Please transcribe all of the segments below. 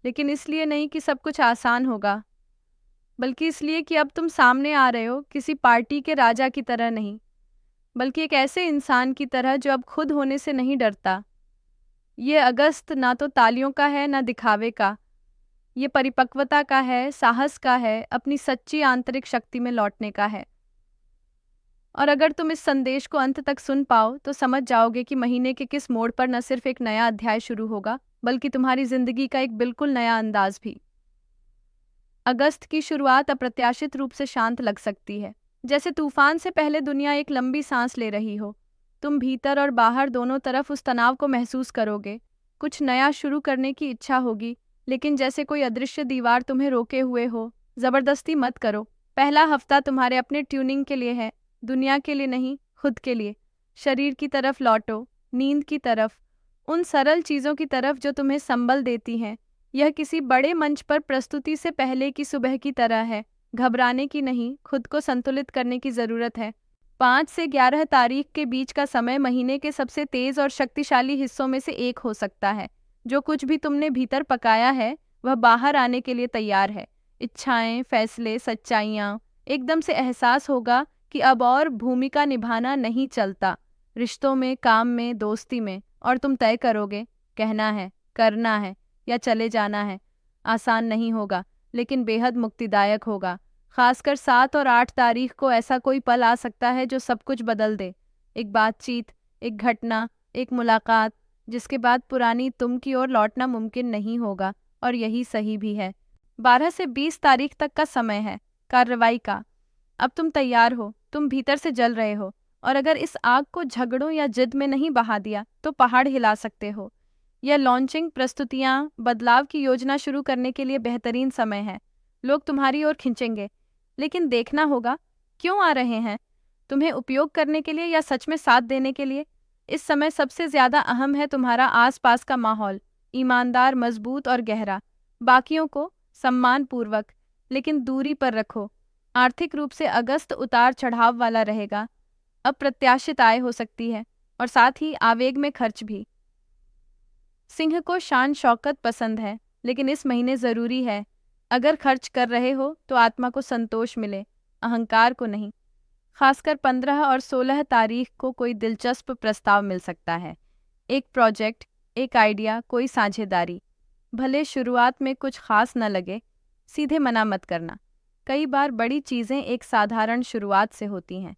लेकिन इसलिए नहीं कि सब कुछ आसान होगा, बल्कि इसलिए कि अब तुम सामने आ रहे हो किसी पार्टी के राजा की तरह नहीं, बल्कि एक ऐसे इंसान की तरह जो अब खुद होने से नहीं डरता। ये अगस्त ना तो तालियों का है ना दिखावे का, ये परिपक्वता का है, साहस का है, अपनी सच्ची आंतरिक शक्ति में लौटने का है। और अगर तुम इस संदेश को अंत तक सुन पाओ तो समझ जाओगे कि महीने के किस मोड़ पर न सिर्फ एक नया अध्याय शुरू होगा, बल्कि तुम्हारी जिंदगी का एक बिल्कुल नया अंदाज भी। अगस्त की शुरुआत अप्रत्याशित रूप से शांत लग सकती है, जैसे तूफान से पहले दुनिया एक लंबी सांस ले रही हो। तुम भीतर और बाहर दोनों तरफ उस तनाव को महसूस करोगे। कुछ नया शुरू करने की इच्छा होगी, लेकिन जैसे कोई अदृश्य दीवार तुम्हें रोके हुए हो। जबरदस्ती मत करो। पहला हफ्ता तुम्हारे अपने ट्यूनिंग के लिए है, दुनिया के लिए नहीं, खुद के लिए। शरीर की तरफ लौटो, नींद की तरफ, उन सरल चीज़ों की तरफ जो तुम्हें संबल देती हैं। यह किसी बड़े मंच पर प्रस्तुति से पहले की सुबह की तरह है। घबराने की नहीं, खुद को संतुलित करने की ज़रूरत है। 5 से 11 तारीख के बीच का समय महीने के सबसे तेज और शक्तिशाली हिस्सों में से एक हो सकता है। जो कुछ भी तुमने भीतर पकाया है वह बाहर आने के लिए तैयार है। इच्छाएं, फैसले, सच्चाइयाँ। एकदम से एहसास होगा कि अब और भूमिका निभाना नहीं चलता, रिश्तों में, काम में, दोस्ती में। और तुम तय करोगे, कहना है, करना है या चले जाना है। आसान नहीं होगा, लेकिन बेहद मुक्तिदायक होगा। खासकर 7 और 8 तारीख को ऐसा कोई पल आ सकता है जो सब कुछ बदल दे। एक बातचीत, एक घटना, एक मुलाकात, जिसके बाद पुरानी तुम की ओर लौटना मुमकिन नहीं होगा। और यही सही भी है। 12 से 20 तारीख तक का समय है कार्रवाई का। अब तुम तैयार हो, तुम भीतर से जल रहे हो, और अगर इस आग को झगड़ों या जिद में नहीं बहा दिया तो पहाड़ हिला सकते हो। यह लॉन्चिंग, प्रस्तुतियाँ, बदलाव की योजना शुरू करने के लिए बेहतरीन समय है। लोग तुम्हारी ओर खिंचेंगे, लेकिन देखना होगा क्यों आ रहे हैं, तुम्हें उपयोग करने के लिए या सच में साथ देने के लिए। इस समय सबसे ज्यादा अहम है तुम्हारा आसपास का माहौल, ईमानदार, मजबूत और गहरा। बाकियों को सम्मानपूर्वक, लेकिन दूरी पर रखो। आर्थिक रूप से अगस्त उतार चढ़ाव वाला रहेगा। अप्रत्याशित आय हो सकती है, और साथ ही आवेग में खर्च भी। सिंह को शान शौकत पसंद है, लेकिन इस महीने जरूरी है अगर खर्च कर रहे हो तो आत्मा को संतोष मिले, अहंकार को नहीं। खासकर 15 और 16 तारीख को कोई दिलचस्प प्रस्ताव मिल सकता है। एक प्रोजेक्ट, एक आइडिया, कोई साझेदारी। भले शुरुआत में कुछ खास न लगे, सीधे मना मत करना। कई बार बड़ी चीजें एक साधारण शुरुआत से होती हैं।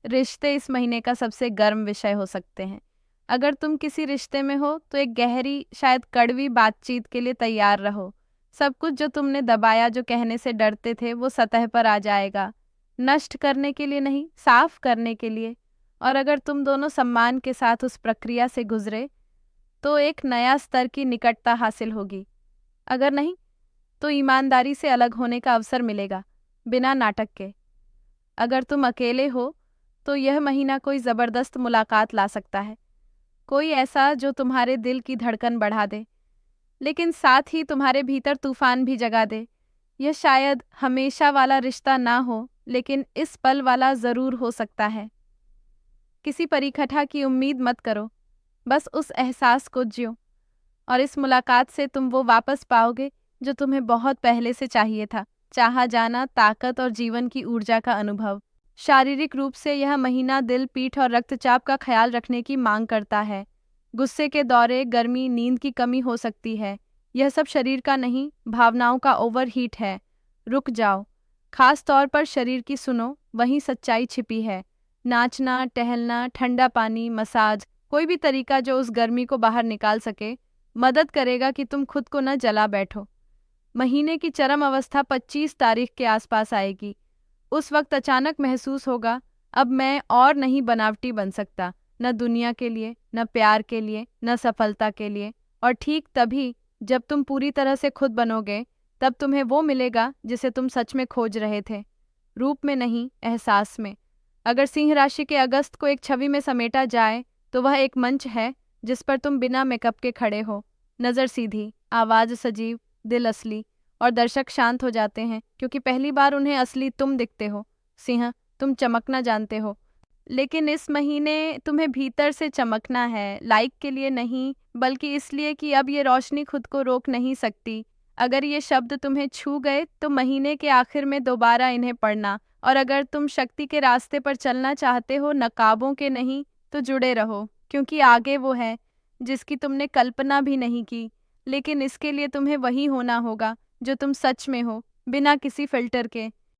रिश्ते इस महीने का सबसे गर्म विषय हो सकते हैं। अगर तुम किसी रिश्ते में हो तो एक गहरी, शायद कड़वी बातचीत के लिए तैयार रहो। सब कुछ जो तुमने दबाया, जो कहने से डरते थे, वो सतह पर आ जाएगा। नष्ट करने के लिए नहीं, साफ करने के लिए। और अगर तुम दोनों सम्मान के साथ उस प्रक्रिया से गुजरे तो एक नया स्तर की निकटता हासिल होगी। अगर नहीं तो ईमानदारी से अलग होने का अवसर मिलेगा, बिना नाटक के। अगर तुम अकेले हो तो यह महीना कोई ज़बरदस्त मुलाकात ला सकता है, कोई ऐसा जो तुम्हारे दिल की धड़कन बढ़ा दे, लेकिन साथ ही तुम्हारे भीतर तूफान भी जगा दे। यह शायद हमेशा वाला रिश्ता ना हो, लेकिन इस पल वाला ज़रूर हो सकता है। किसी परिकथा की उम्मीद मत करो, बस उस एहसास को जियो। और इस मुलाकात से तुम वो वापस पाओगे जो तुम्हें बहुत पहले से चाहिए था, चाहा जाना, ताकत और जीवन की ऊर्जा का अनुभव। शारीरिक रूप से यह महीना दिल, पीठ और रक्तचाप का ख्याल रखने की मांग करता है। गुस्से के दौरे, गर्मी, नींद की कमी हो सकती है। यह सब शरीर का नहीं, भावनाओं का ओवरहीट है। रुक जाओ, खास तौर पर शरीर की सुनो, वहीं सच्चाई छिपी है। नाचना, टहलना, ठंडा पानी, मसाज, कोई भी तरीका जो उस गर्मी को बाहर निकाल सके, मदद करेगा कि तुम खुद को न जला बैठो। महीने की चरम अवस्था 25 तारीख के आसपास आएगी। उस वक्त अचानक महसूस होगा, अब मैं और नहीं बनावटी बन सकता, न दुनिया के लिए, न प्यार के लिए, न सफलता के लिए। और ठीक तभी जब तुम पूरी तरह से खुद बनोगे, तब तुम्हें वो मिलेगा जिसे तुम सच में खोज रहे थे। रूप में नहीं, एहसास में। अगर सिंह राशि के अगस्त को एक छवि में समेटा जाए तो वह एक मंच है जिस पर तुम बिना मेकअप के खड़े हो। नज़र सीधी, आवाज़ सजीव, दिल असली। और दर्शक शांत हो जाते हैं, क्योंकि पहली बार उन्हें असली तुम दिखते हो। सिंह, तुम चमकना जानते हो, लेकिन इस महीने तुम्हें भीतर से चमकना है, लाइक के लिए नहीं, बल्कि इसलिए कि अब ये रोशनी खुद को रोक नहीं सकती। अगर ये शब्द तुम्हें छू गए तो महीने के आखिर में दोबारा इन्हें पढ़ना। और अगर तुम शक्ति के रास्ते पर चलना चाहते हो, नकाबों के नहीं, तो जुड़े रहो, क्योंकि आगे वो है जिसकी तुमने कल्पना भी नहीं की। लेकिन इसके लिए तुम्हें वही होना होगा जो तुम सच में हो, बिना किसी फिल्टर के।